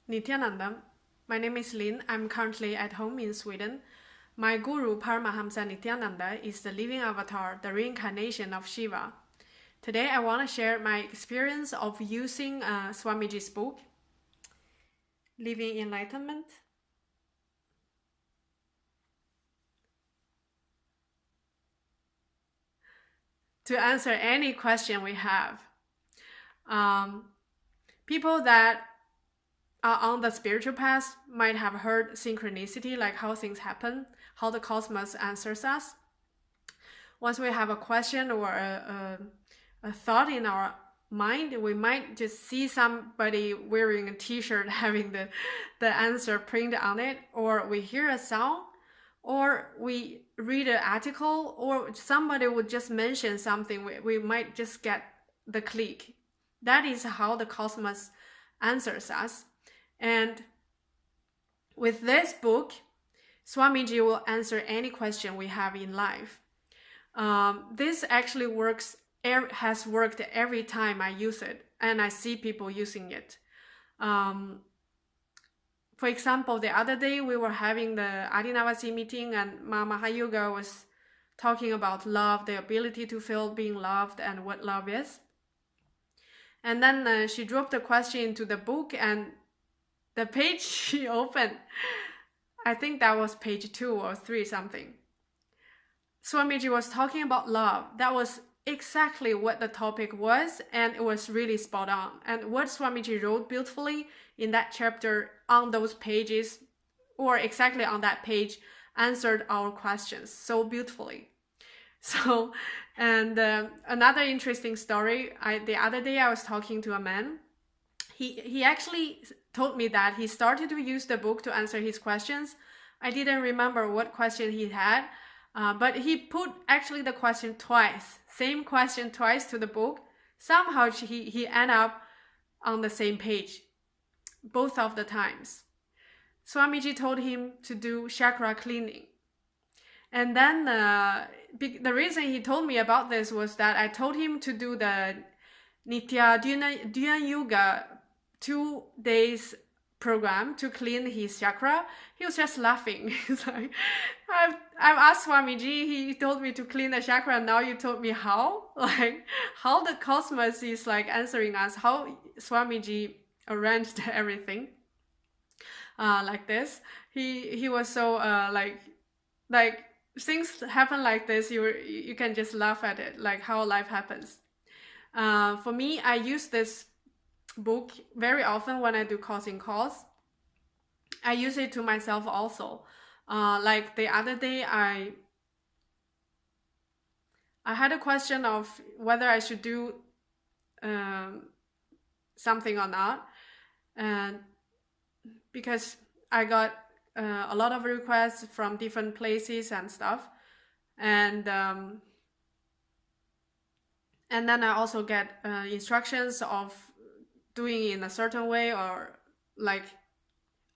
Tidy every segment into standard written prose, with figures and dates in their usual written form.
Nithyananda. My name is Lin. I'm currently at home in Sweden. My guru Paramahamsa Nithyananda is the living avatar, the reincarnation of Shiva. Today I want to share my experience of using Swamiji's book, Living Enlightenment. To answer any question we have. People that are on the spiritual path might have heard synchronicity, like how things happen, how the cosmos answers us. Once we have a question or a thought in our mind, we might just see somebody wearing a t-shirt having the answer printed on it, or we hear a sound, or we read an article, or somebody would just mention something, we might just get the click. That is how the cosmos answers us. And with this book, Swamiji will answer any question we have in life. This actually has worked every time I use it, and I see people using it. For example, the other day we were having the Adinavasi meeting, and Mahayoga was talking about love, the ability to feel being loved, and what love is. And then she dropped the question into the book, and the page she opened, I think that was page 2 or 3 something. Swamiji was talking about love. That was exactly what the topic was, and it was really spot on. And what Swamiji wrote beautifully in that chapter on those pages, or exactly on that page, answered our questions so beautifully. So, and another interesting story, the other day I was talking to a man. He actually told me that he started to use the book to answer his questions. I didn't remember what question he had, but he put actually the question twice, same question twice to the book. Somehow he ended up on the same page, both of the times. Swamiji told him to do chakra cleaning. And then the reason he told me about this was that I told him to do the Nitya Dhyan Yoga 2 days program to clean his chakra. He was just laughing. He's like, I've asked Swamiji, he told me to clean the chakra, and now you told me how? Like, how the cosmos is like answering us, how Swamiji arranged everything like this. He was so like things happen like this, you can just laugh at it, like how life happens. For me, I use this book very often when I do coaching calls. I use it to myself also. Like the other day, I had a question of whether I should do something or not, and because I got a lot of requests from different places and stuff, and then I also get instructions of doing it in a certain way, or like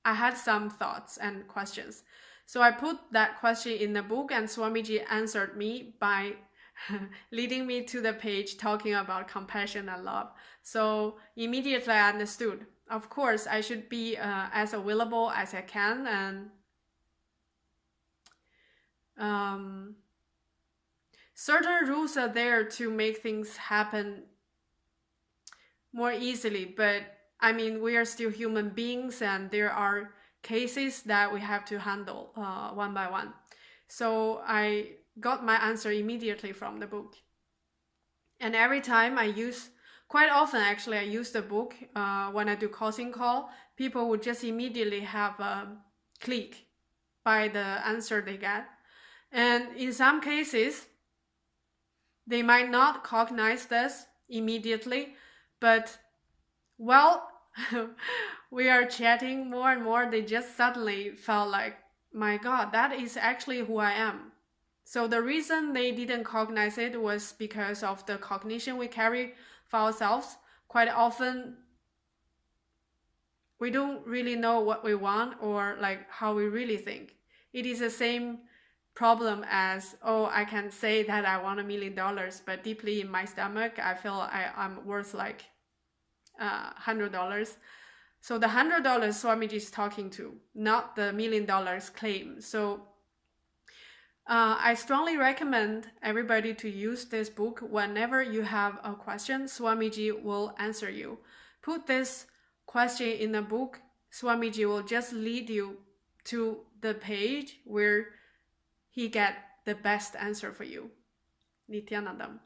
I had some thoughts and questions. So I put that question in the book, and Swamiji answered me by leading me to the page talking about compassion and love. So immediately I understood. Of course, I should be as available as I can, and certain rules are there to make things happen more easily, but I mean, we are still human beings, and there are cases that we have to handle one by one. So I got my answer immediately from the book. And every time quite often actually, I use the book when I do coaching call, people would just immediately have a click by the answer they get. And in some cases, they might not cognize this immediately, but well, we are chatting more and more, they just suddenly felt like, my God, that is actually who I am. So the reason they didn't cognize it was because of the cognition we carry for ourselves. Quite often, we don't really know what we want or like how we really think. It is the same problem as, oh, I can say that I want $1 million, but deeply in my stomach, I feel I'm worth like $100. So the $100 Swamiji is talking to, not the $1 million claim. So I strongly recommend everybody to use this book. Whenever you have a question, Swamiji will answer you. Put this question in a book, Swamiji will just lead you to the page where he get the best answer for you. Nithyanandam.